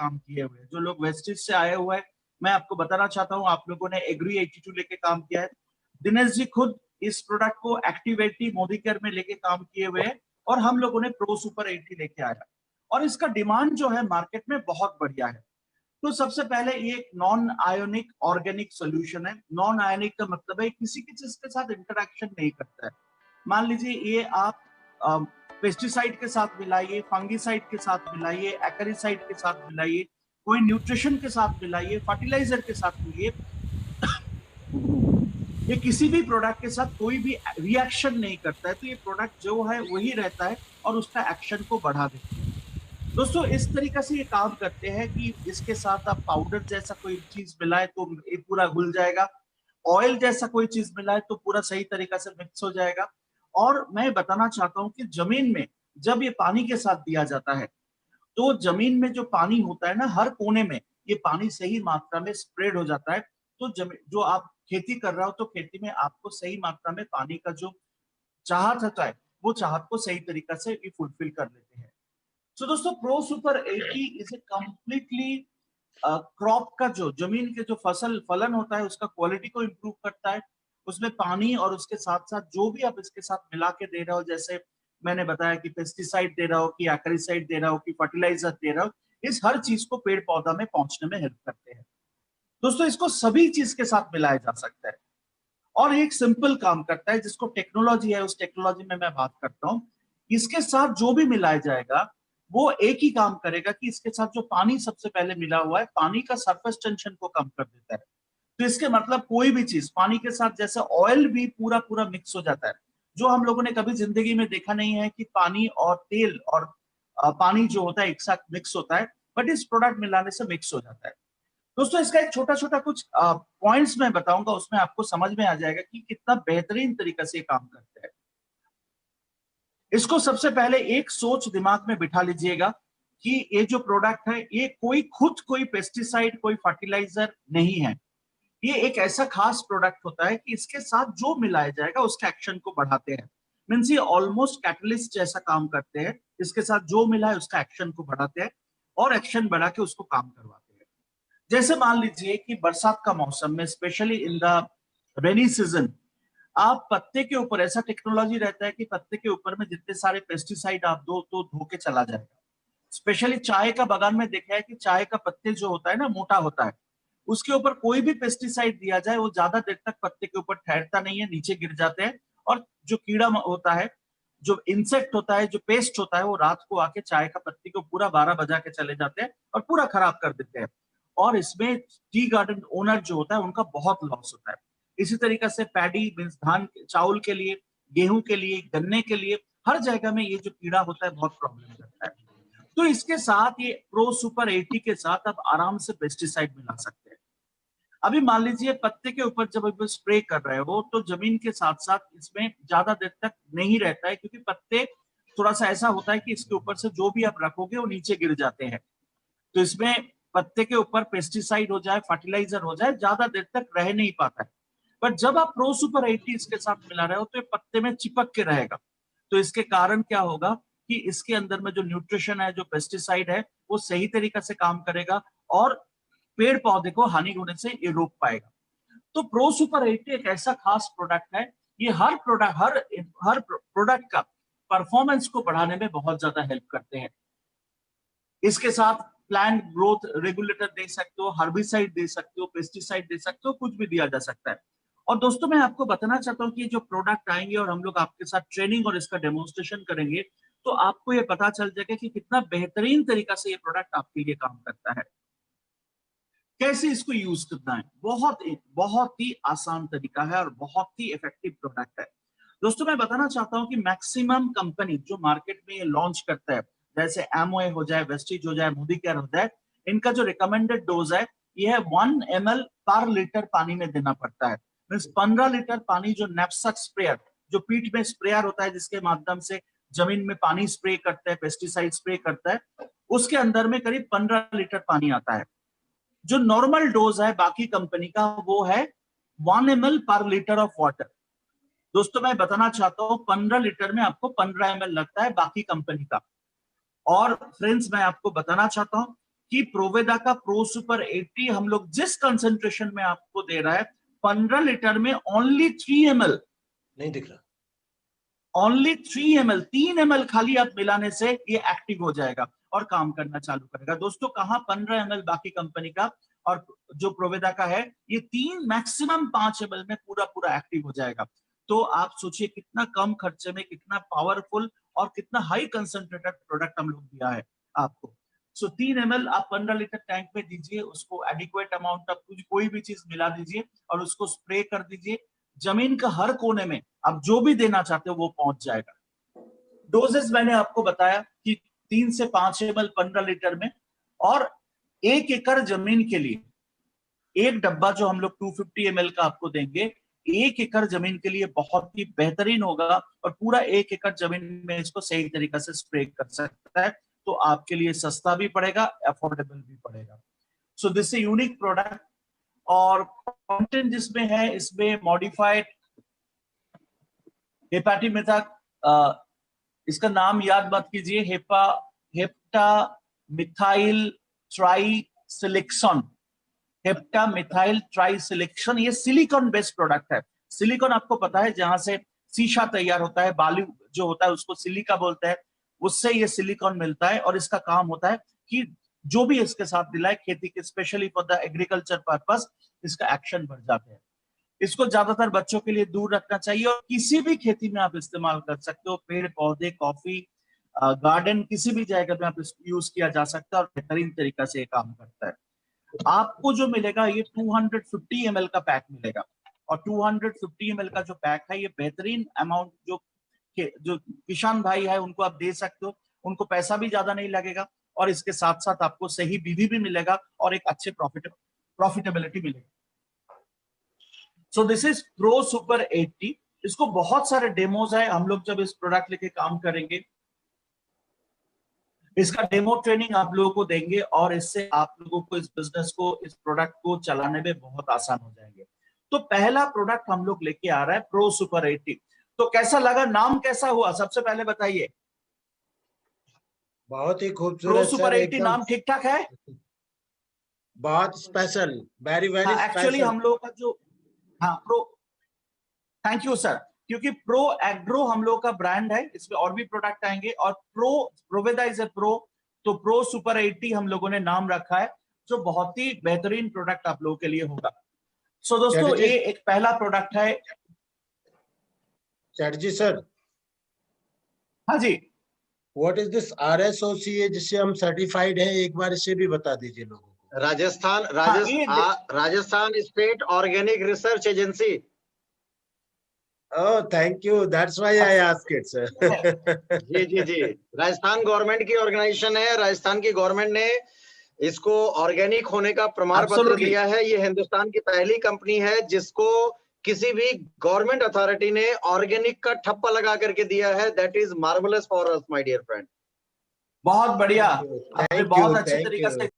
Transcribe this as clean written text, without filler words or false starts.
काम किए हुए हैं। जो लोग वेस्टिज से आए हुए हैं, मैं आपको बताना चाहता हूँ, आप लोगों ने एग्री 82 लेके काम किया है। दिनेश जी खुद इस प्रोडक्ट को एक्टिव 80 मोदी केयर में लेके काम किए हुए हैं, और हम लोगों ने प्रो सुपर 80 लेके आया, और इसका डिमांड जो है मार्केट में बहुत बढ़िया है। तो सबसे पहले ये एक नॉन आयोनिक ऑर्गेनिक सोल्यूशन है। नॉन आयोनिक का मतलब है किसी की चीज के साथ इंटरेक्शन नहीं करता है। मान लीजिए ये आप पेस्टिसाइड के साथ मिलाइए, फंगिसाइड के साथ मिलाइए, एक्रिसाइड के साथ मिलाइए, कोई न्यूट्रिशन के साथ मिलाइए, फर्टिलाइजर के साथ मिलाइए, ये किसी भी प्रोडक्ट के साथ कोई भी रिएक्शन नहीं करता है। तो ये प्रोडक्ट जो है वही रहता है और उसका एक्शन को बढ़ा देता है। दोस्तों इस तरीके से ये काम करते हैं कि इसके साथ आप पाउडर जैसा कोई चीज मिलाए तो ये पूरा घुल जाएगा, ऑयल जैसा कोई चीज मिलाए तो पूरा सही तरीका से मिक्स हो जाएगा। और मैं बताना चाहता हूं कि जमीन में जब ये पानी के साथ दिया जाता है, तो जमीन में जो पानी होता है ना, हर कोने में ये पानी सही मात्रा में स्प्रेड हो जाता है। तो जमीन जो आप खेती कर रहे हो, तो खेती में आपको सही मात्रा में पानी का जो चाहत होता है, वो चाहत को सही तरीका से ये फुलफिल कर लेते हैं। सो दोस्तों pro super 80 is a completely crop का जो जमीन के जो फसल फलन होता है उसका क्वालिटी को इम्प्रूव करता है। उसमें पानी और उसके साथ साथ जो भी आप इसके साथ मिला के दे रहे हो, जैसे मैंने बताया कि पेस्टिसाइड दे रहा हो, कि एक्रिसाइड दे रहा हो, कि फर्टिलाइजर दे रहा हो, इस हर चीज को पेड़ पौधा में पहुंचने में हेल्प करते हैं। दोस्तों इसको सभी चीज के साथ मिलाया जा सकता है, और एक सिंपल काम करता है जिसको टेक्नोलॉजी है, उस टेक्नोलॉजी में मैं बात करता हूँ। इसके साथ जो भी मिलाया जाएगा वो एक ही काम करेगा कि इसके साथ जो पानी सबसे पहले मिला हुआ है, पानी का सरफेस टेंशन को कम कर देता है। तो इसके मतलब कोई भी चीज पानी के साथ, जैसे ऑयल भी पूरा पूरा मिक्स हो जाता है। जो हम लोगों ने कभी जिंदगी में देखा नहीं है कि पानी और तेल और पानी जो होता है एक साथ मिक्स होता है, बट इस प्रोडक्ट मिलाने से मिक्स हो जाता है। दोस्तों इसका एक छोटा छोटा कुछ पॉइंट्स मैं बताऊंगा, उसमें आपको समझ में आ जाएगा कि कितना बेहतरीन तरीके से ये काम करते हैं। इसको सबसे पहले एक सोच दिमाग में बिठा लीजिएगा कि ये जो प्रोडक्ट है ये कोई पेस्टिसाइड, कोई फर्टिलाइजर नहीं है। ये एक ऐसा खास प्रोडक्ट होता है कि इसके साथ जो मिलाया जाएगा उसके एक्शन को बढ़ाते हैं। मीन्स ये ऑलमोस्ट कैटलिस्ट जैसा काम करते हैं। इसके साथ जो मिला है उसका एक्शन को बढ़ाते हैं, और एक्शन बढ़ा के उसको काम करवाते हैं। जैसे मान लीजिए कि बरसात का मौसम में, specially in the rainy season, आप पत्ते के ऊपर, ऐसा टेक्नोलॉजी रहता है कि पत्ते के ऊपर में जितने सारे पेस्टिसाइड आप दो तो धो के चला जाएगा। स्पेशली चाय का बागान में देखा है कि चाय का पत्ते जो होता है ना, मोटा होता है, उसके ऊपर कोई भी पेस्टिसाइड दिया जाए वो ज्यादा देर तक पत्ते के ऊपर ठहरता नहीं है, नीचे गिर जाते हैं। और जो कीड़ा होता है, जो इंसेक्ट होता है, जो पेस्ट होता है, वो रात को आके चाय का पत्ती को पूरा 12 बजा के चले जाते हैं और पूरा खराब कर देते हैं। और इसमें टी गार्डन ओनर जो होता है उनका बहुत लॉस होता है। इसी तरीके से पैडी मीन्स धान चावल के लिए, गेहूं के लिए, गन्ने के लिए, हर जगह में ये जो कीड़ा होता है बहुत प्रॉब्लम करता है। तो इसके साथ ये प्रो सुपर 80 के साथ आप आराम से पेस्टिसाइड मिला सकते हैं। अभी मान लीजिए पत्ते के ऊपर जब आप स्प्रे कर रहे हो तो जमीन के साथ साथ इसमें ज्यादा देर तक नहीं रहता है, क्योंकि पत्ते थोड़ा सा ऐसा होता है कि इसके ऊपर से जो भी आप रखोगे वो नीचे गिर जाते हैं। तो इसमें पत्ते के ऊपर पेस्टिसाइड हो जाए, फर्टिलाइजर हो जाए, ज्यादा देर तक रह नहीं पाता है। पर जब आप प्रो सुपर 80 इसके साथ मिला रहे हो तो ये पत्ते में चिपक के रहेगा। तो इसके कारण क्या होगा कि इसके अंदर में जो न्यूट्रिशन है, जो पेस्टिसाइड है, वो सही तरीका से काम करेगा, और पेड़ पौधे को हानि होने से ये रोक पाएगा। तो प्रो सुपर 80 एक ऐसा खास प्रोडक्ट है, ये हर प्रोडक्ट का परफॉर्मेंस को बढ़ाने में बहुत ज्यादा हेल्प करते हैं। इसके साथ प्लांट ग्रोथ रेगुलेटर दे सकते हो, हर्बिसाइड दे सकते हो, पेस्टिसाइड दे सकते हो, कुछ भी दिया जा सकता है। और दोस्तों मैं आपको बताना चाहता हूँ कि जो प्रोडक्ट आएंगे और हम लोग आपके साथ ट्रेनिंग और इसका डेमोन्स्ट्रेशन करेंगे, तो आपको ये पता चल जाएगा कि कितना बेहतरीन तरीका से ये प्रोडक्ट आपके लिए काम करता है। कैसे इसको यूज करना है, बहुत ही आसान तरीका है और बहुत ही इफेक्टिव प्रोडक्ट है। दोस्तों मैं बताना चाहता हूं कि मैक्सिमम कंपनी जो मार्केट में ये लॉन्च करता है, जैसे एमओए हो जाए, वेस्टिज हो जाए, मोदी केयर हो जाए, इनका जो रिकमेंडेड डोज है ये है 1 ml पर लीटर पानी में देना पड़ता है। मीन्स 15 लीटर पानी, जो नैपसैक स्प्रेयर, जो पीठ में स्प्रेयर होता है जिसके माध्यम से जमीन में पानी स्प्रे करता है, पेस्टिसाइड स्प्रे करता है, उसके अंदर में करीब 15 लीटर पानी आता है। जो नॉर्मल डोज है बाकी कंपनी का वो है 1 ml पर लीटर ऑफ वाटर। दोस्तों मैं बताना चाहता हूं 15 लीटर में आपको 15 ml लगता है बाकी कंपनी का। और फ्रेंड्स मैं आपको बताना चाहता हूं कि प्रोवेदा का प्रो सुपर 80 हम लोग जिस कंसेंट्रेशन में आपको दे रहा है 15 लीटर में ओनली 3 ml, नहीं दिख रहा, ओनली 3 ml, 3 ml खाली आप मिलाने से ये एक्टिव हो जाएगा और काम करना चालू करेगा। दोस्तों कहां 15 ml बाकी कंपनी का और जो प्रोवेदा का है ये 3 मैक्सिमम 5 ml में पूरा पूरा एक्टिव हो जाएगा। तो आप सोचिए कितना कम खर्चे में कितना पावरफुल और कितना हाई कंसंट्रेटेड प्रोडक्ट हम लोग दिया है आपको। सो 3 ml आप 15 लीटर टैंक में दीजिए, उसको एडिक्वेट अमाउंट ऑफ कोई भी चीज मिला दीजिए और उसको स्प्रे कर दीजिए। जमीन का हर कोने में आप जो भी देना चाहते हो वो पहुंच जाएगा। डोजेस मैंने आपको बताया कि 3 से 5 ml 15 लीटर में, और 1 एकड़ जमीन के लिए एक डब्बा जो हम लोग 250 ml का आपको देंगे 1 एकड़ जमीन के लिए बहुत ही बेहतरीन होगा और पूरा 1 एकड़ जमीन में इसको सही तरीके से स्प्रे कर सकता है। तो आपके लिए सस्ता भी पड़ेगा, अफोर्डेबल भी पड़ेगा। So this is unique product. और कंटेंट जिसमें है इसमें मॉडिफाइड हेपाटिमेथा, इसका नाम याद मत कीजिए, हेप्टा मिथाइल ट्राइसिलिक्सोन, हेप्टा मिथाइल ट्राइसिलिक्सोन। ये सिलिकॉन बेस्ड प्रोडक्ट है। सिलिकॉन आपको पता है जहां से शीशा तैयार होता है, बालू जो होता है उसको सिलिका बोलते हैं, उससे ये सिलिकॉन मिलता है और इसका काम होता है कि जो भी इसके साथ दिलाए खेती के, specially for the agriculture purpose, इसका एक्शन बढ़ जाते हैं। इसको ज्यादातर बच्चों के लिए दूर रखना चाहिए और किसी भी खेती में आप इस्तेमाल कर सकते हो, पेड़ पौधे, कॉफी गार्डन, किसी भी जगह में आप इसको यूज किया जा सकता है और बेहतरीन तरीका से ये काम करता है। आपको जो मिलेगा ये 250 ml का पैक मिलेगा और 250 ml का जो पैक है ये बेहतरीन अमाउंट जो किसान भाई है उनको आप दे सकते हो, उनको पैसा भी ज्यादा नहीं लगेगा और इसके साथ साथ आपको सही बीवी भी मिलेगा और एक अच्छे प्रॉफिटेबिलिटी मिलेगी। So this is pro super 80। इसको बहुत सारे डेमोज है, हम लोग जब इस प्रोडक्ट लेके काम करेंगे इसका डेमो ट्रेनिंग आप लोगों को देंगे और इससे आप लोगों को इस बिजनेस को, इस प्रोडक्ट को चलाने में बहुत आसान हो जाएंगे। तो पहला प्रोडक्ट हम लोग लेके आ रहा है प्रो सुपर 80। तो कैसा लगा, नाम कैसा हुआ, सबसे पहले बताइए। बहुत ही प्रो खूबसूरत सुपर सर, 80 एकदम नाम ठीक ठाक है, बहुत special, very very actually special. हम लोगों का जो, हाँ प्रो, थैंक यू सर, क्योंकि प्रो एग्रो हम लोग का ब्रांड है, इसमें और भी प्रोडक्ट आएंगे और प्रोवेदा इज ए प्रो, तो प्रो सुपर 80 हम लोगों ने नाम रखा है जो बहुत ही बेहतरीन प्रोडक्ट आप लोगों के लिए होगा। सो दोस्तों ये एक पहला प्रोडक्ट है। चैटर्जी सर, हाँ जी, व्हाट इज दिस RSOCA जिससे हम सर्टिफाइड हैं, एक बार इसे भी बता दीजिए लोगों को। Rajasthan state organic research agency. Oh, thank you. That's why I asked it, sir. जी, राजस्थान गवर्नमेंट की ऑर्गेनाइजेशन है। राजस्थान की गवर्नमेंट ने इसको ऑर्गेनिक होने का प्रमाण पत्र दिया है। ये हिंदुस्तान की पहली कंपनी है जिसको किसी भी गवर्नमेंट अथॉरिटी ने ऑर्गेनिक का ठप्पा लगा करके दिया है। That is marvellous for us my dear friend. बहुत बढ़िया, आपने बहुत अच्छे तरीके से